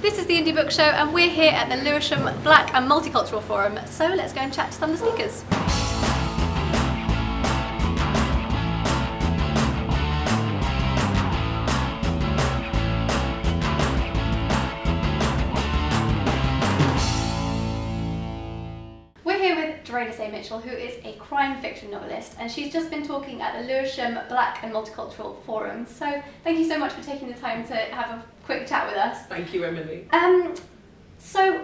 This is the Indie Book Show and we're here at the Lewisham Black and Multicultural Forum, so let's go and chat to some of the speakers. We're here with Dreda Say Mitchell, who is a crime fiction novelist, and she's just been talking at the Lewisham Black and Multicultural Forum. So thank you so much for taking the time to have a quick chat with us. Thank you, Emily. So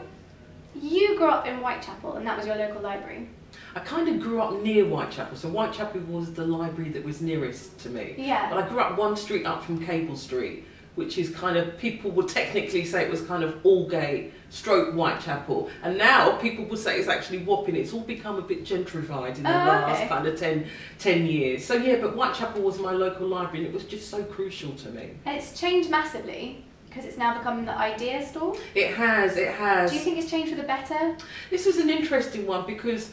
you grew up in Whitechapel, and that was your local library. I kind of grew up near Whitechapel, so Whitechapel was the library that was nearest to me. Yeah. But I grew up one street up from Cable Street, which is kind of, people would technically say it was kind of Aldgate stroke Whitechapel, and now people would say it's actually Wapping. It's all become a bit gentrified in the last kind of 10 years. So yeah, but Whitechapel was my local library and it was just so crucial to me. And it's changed massively because it's now become the idea store. It has. Do you think it's changed for the better? This was an interesting one because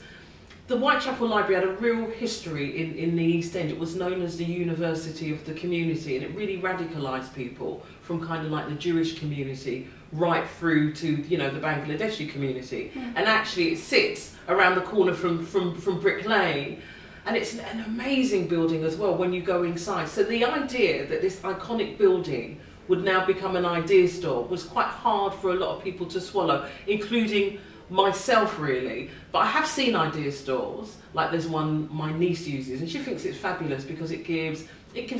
the Whitechapel Library had a real history in the East End. It was known as the university of the community, and it really radicalised people from kind of like the Jewish community right through to, you know, the Bangladeshi community. And actually it sits around the corner from Brick Lane, and it's an amazing building as well when you go inside. So the idea that this iconic building would now become an idea store was quite hard for a lot of people to swallow, including myself really. But I have seen idea stores, like there's one my niece uses and she thinks it's fabulous because it gives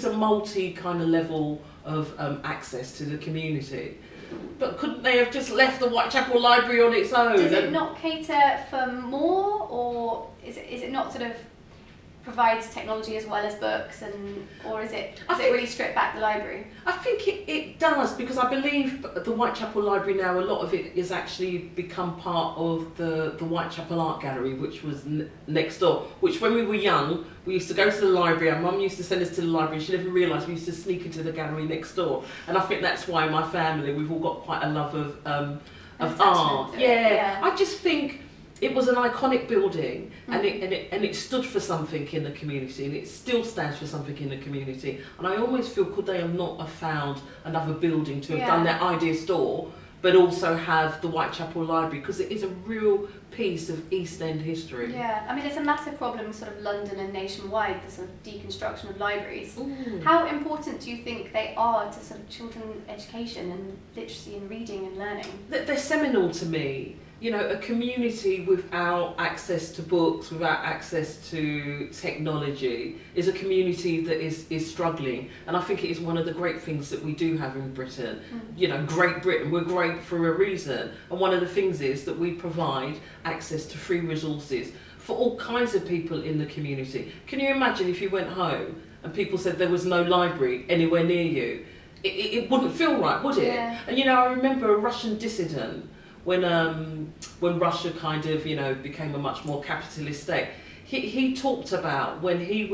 a multi kind of level of access to the community. But couldn't they have just left the Whitechapel Library on its own? Does it not cater for more, or is it not sort of provides technology as well as books, or is it really strip back the library? I think it does, because I believe the Whitechapel Library now, a lot of it is actually become part of the Whitechapel Art Gallery, which was next door, which when we were young, we used to go to the library, our mum used to send us to the library, she never realised we used to sneak into the gallery next door. And I think that's why in my family we've all got quite a love of art. Yeah. I just think it was an iconic building, and it stood for something in the community, and it still stands for something in the community. And I almost feel, could they have not have found another building to have done their idea store, but also have the Whitechapel Library, because it is a real piece of East End history. Yeah, I mean it's a massive problem sort of London and nationwide, the sort of deconstruction of libraries. How important do you think they are to sort of children's education and literacy and reading and learning? They're seminal to me. You know, a community without access to books, without access to technology, is a community that is struggling. And I think it is one of the great things that we do have in Britain. You know, Great Britain, we're great for a reason. And one of the things is that we provide access to free resources for all kinds of people in the community. Can you imagine if you went home and people said there was no library anywhere near you? It wouldn't feel right, would it? Yeah. And you know, I remember a Russian dissident, when Russia kind of, you know, became a much more capitalist state, he talked about when he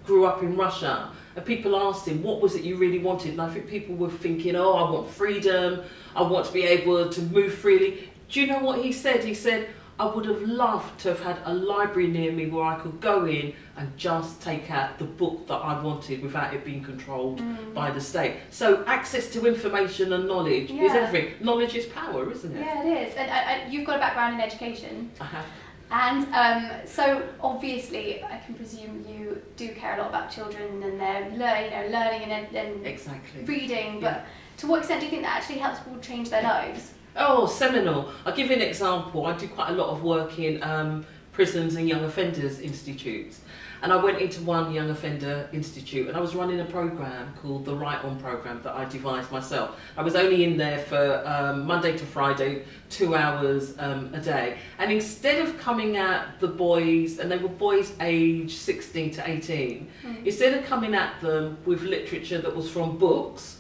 grew up in Russia, and people asked him, what was it you really wanted? And I think people were thinking, oh, I want freedom, I want to be able to move freely. Do you know what he said? He said, I would have loved to have had a library near me where I could go in and just take out the book that I wanted without it being controlled by the state. So access to information and knowledge is everything. Knowledge is power, isn't it? Yeah, it is. And you've got a background in education. I have. And so obviously I can presume you do care a lot about children and their learning and exactly. reading, but to what extent do you think that actually helps people change their lives? Oh, seminal. I'll give you an example. I do quite a lot of work in prisons and young offenders institutes. And I went into one young offender institute and I was running a programme called the Right On programme that I devised myself. I was only in there for Monday to Friday, 2 hours a day. And instead of coming at the boys, and they were boys aged 16 to 18, instead of coming at them with literature that was from books,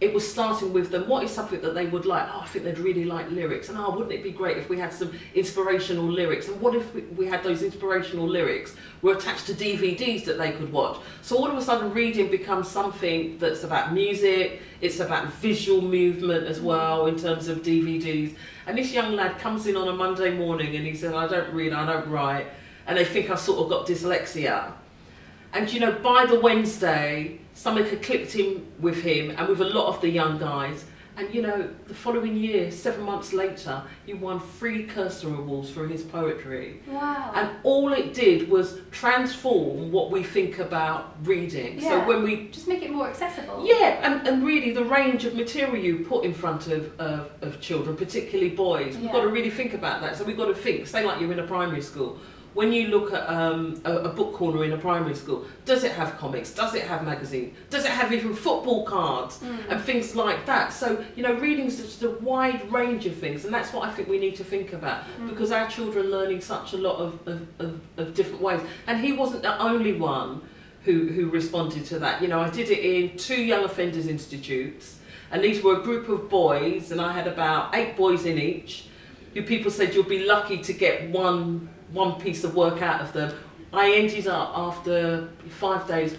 it was starting with them, what is something that they would like? Oh, I think they'd really like lyrics. And oh, wouldn't it be great if we had some inspirational lyrics? And what if we had those inspirational lyrics were attached to DVDs that they could watch? So all of a sudden reading becomes something that's about music, it's about visual movement as well in terms of DVDs. And this young lad comes in on a Monday morning and he said, I don't read, I don't write. And they think I sort of got dyslexia. And you know, by the Wednesday, something had clicked in with him and with a lot of the young guys, And you know, the following year, 7 months later, he won 3 Cursor Awards for his poetry. Wow. And all it did was transform what we think about reading. Yeah. So when we just make it more accessible. Yeah, and really the range of material you put in front of children, particularly boys, we've got to really think about that. So we've got to think, say like you're in a primary school, when you look at a book corner in a primary school, does it have comics? Does it have magazines? Does it have even football cards and things like that? So, you know, reading is just a wide range of things, and that's what I think we need to think about, because our children are learning such a lot of different ways. And he wasn't the only one who responded to that. You know, I did it in 2 young offenders institutes, and these were a group of boys, and I had about 8 boys in each, who people said you'll be lucky to get one piece of work out of them. I ended up, after 5 days,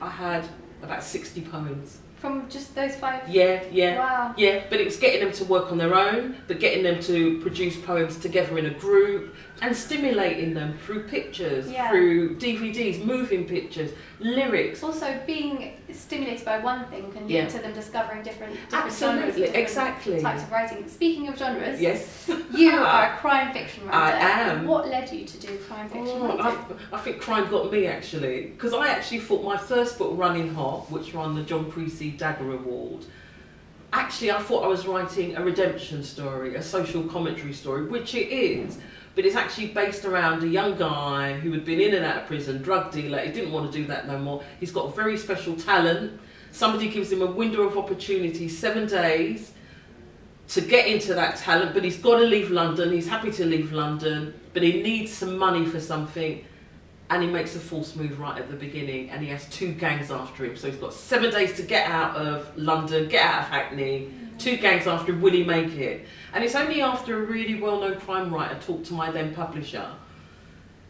I had about 60 poems. From just those 5? Yeah. Wow. Yeah, but it was getting them to work on their own, but getting them to produce poems together in a group, and stimulating them through pictures, through DVDs, moving pictures, lyrics. Also, being stimulated by one thing can lead to them discovering different genres, exactly. types of writing. Speaking of genres, yes, you are a crime fiction writer. I am. What led you to do crime fiction writing? I think crime got me, actually, because I actually thought my first book, Running Hot, which won the John Creasy Dagger Award, actually I thought I was writing a redemption story, a social commentary story, which it is. But it's actually based around a young guy who had been in and out of prison, drug dealer. He didn't want to do that no more. He's got a very special talent. Somebody gives him a window of opportunity, 7 days, to get into that talent, but he's got to leave London. He's happy to leave London, but he needs some money for something, and he makes a false move right at the beginning, and he has 2 gangs after him. So he's got 7 days to get out of London, get out of Hackney. 2 gangs after him, will he make it? And it's only after a really well-known crime writer talked to my then publisher,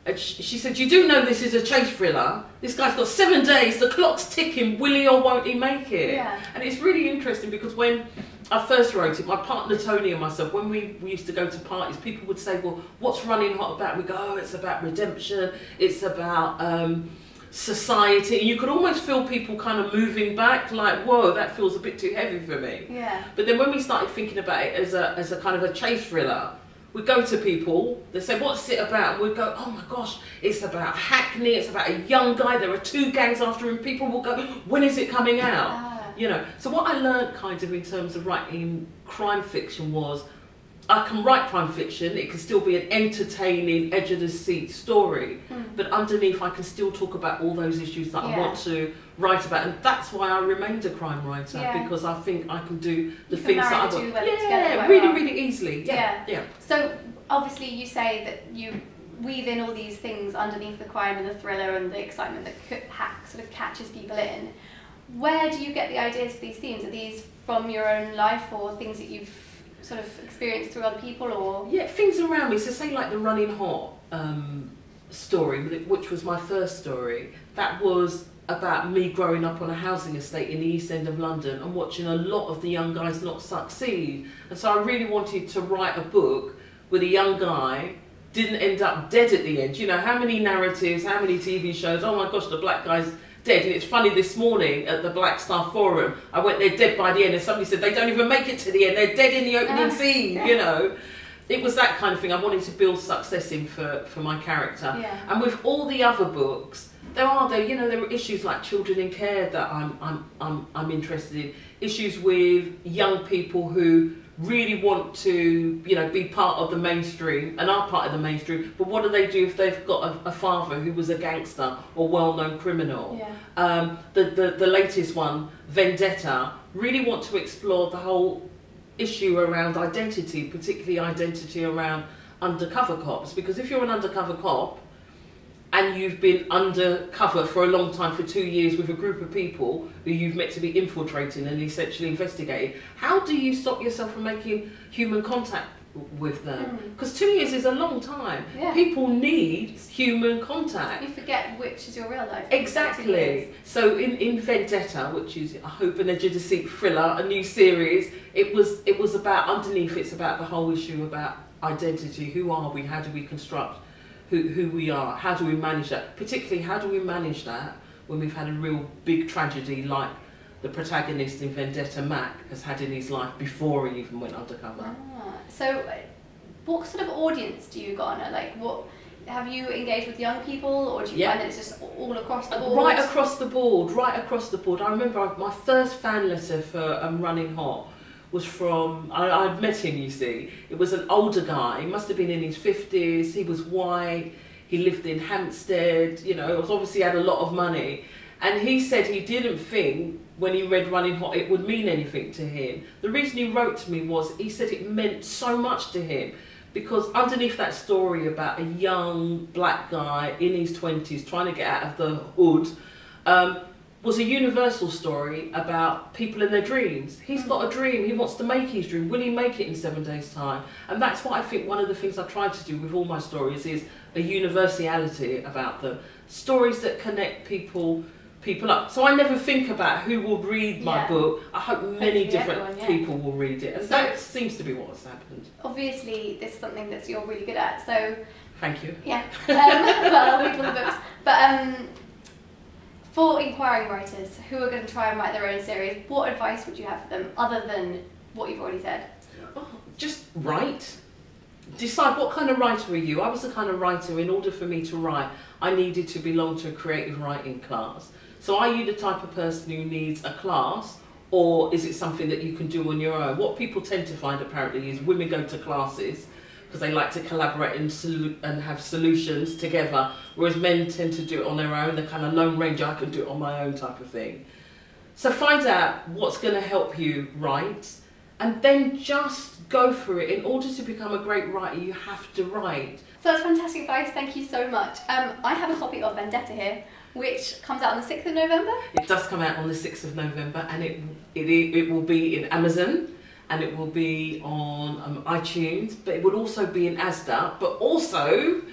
and she said, you do know this is a chase thriller, this guy's got 7 days, the clock's ticking, will he or won't he make it? Yeah. And it's really interesting, because when I first wrote it, my partner Tony and myself, when we used to go to parties, people would say, well, what's Running Hot about? We go, oh, it's about redemption, it's about society, and you could almost feel people kind of moving back, like, whoa, that feels a bit too heavy for me. Yeah. But then when we started thinking about it as a kind of a chase thriller, we'd go to people, they say, what's it about? And we'd go, oh my gosh, it's about Hackney, it's about a young guy, there are 2 gangs after him. People will go, when is it coming out? You know, so what I learned kind of in terms of writing crime fiction was, I can write crime fiction, it can still be an entertaining, edge of the seat story, but underneath I can still talk about all those issues that I want to write about, and that's why I remained a crime writer, because I think I can do the things that I want. Really easily. Yeah. So obviously you say that you weave in all these things underneath the crime and the thriller and the excitement that sort of catches people in. Where do you get the ideas for these themes? Are these from your own life, or things that you've sort of experienced through other people, or? Yeah, things around me. So say like the Running Hot story, which was my first story, that was about me growing up on a housing estate in the East End of London and watching a lot of the young guys not succeed. And so I really wanted to write a book with a young guy, didn't end up dead at the end. You know, how many narratives, how many TV shows, oh my gosh, the black guy's dead. And it's funny, this morning at the Black Star Forum, I went, they're dead by the end, and somebody said they don't even make it to the end, they're dead in the opening scene, you know. It was that kind of thing. I wanted to build success in for my character. And with all the other books, there were issues like children in care that I'm interested in, issues with young people who really want to, be part of the mainstream and are part of the mainstream, but what do they do if they've got a father who was a gangster or well-known criminal? The latest one, Vendetta, really want to explore the whole issue around identity, particularly identity around undercover cops, because if you're an undercover cop and you've been undercover for a long time, for 2 years, with a group of people who you've meant to be infiltrating and essentially investigating, how do you stop yourself from making human contact with them? Because 2 years is a long time. People need human contact. You forget which is your real life. Exactly. So in Vendetta, which is, I hope, an edge of deceit thriller, a new series, it was about, underneath it's about the whole issue about identity. Who are we? How do we construct who we are? How do we manage that? Particularly, how do we manage that when we've had a real big tragedy like the protagonist in Vendetta, Mac, has had in his life before he even went undercover. So what sort of audience do you garner? Like, what have you engaged with young people, or do you find that it's just all across the board? Right across the board, right across the board. I remember my first fan letter for Running Hot was from, I'd met him, you see. It was an older guy, he must have been in his 50s, he was white, he lived in Hampstead, you know, obviously had a lot of money. And he said he didn't think, when he read Running Hot, it would mean anything to him. The reason he wrote to me was, he said it meant so much to him, because underneath that story about a young black guy in his 20s trying to get out of the hood, was a universal story about people and their dreams. He's got a dream, he wants to make his dream. Will he make it in 7 days' time? And that's what I think one of the things I try to do with all my stories is a universality about them. Stories that connect people up. So I never think about who will read my book. I hope many different people will read it. And so, that seems to be what's happened. Obviously, this is something that you're really good at, so... Thank you. Yeah. Well, I'll read all the books. But for inquiring writers who are going to try and write their own series, what advice would you have for them, other than what you've already said? Oh, just write. Decide what kind of writer are you. I was the kind of writer, in order for me to write, I needed to belong to a creative writing class. So are you the type of person who needs a class, or is it something that you can do on your own? What people tend to find apparently is women go to classes because they like to collaborate and have solutions together, whereas men tend to do it on their own. They're kind of lone ranger, I can do it on my own type of thing. So find out what's going to help you write, and then just go for it. In order to become a great writer, you have to write. So that's fantastic advice, thank you so much. I have a copy of Vendetta here, which comes out on the 6th of November? It does come out on the 6th of November, and it will be in Amazon, and it will be on iTunes, but it will also be in Asda. But also,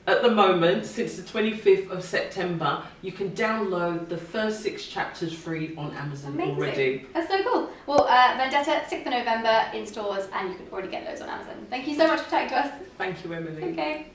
at the moment, since the 25th of September, you can download the first 6 chapters free on Amazon already. That's so cool. Well, Vendetta, 6th of November in stores, and you can already get those on Amazon. Thank you so much for chatting to us. Thank you, Emily. Okay.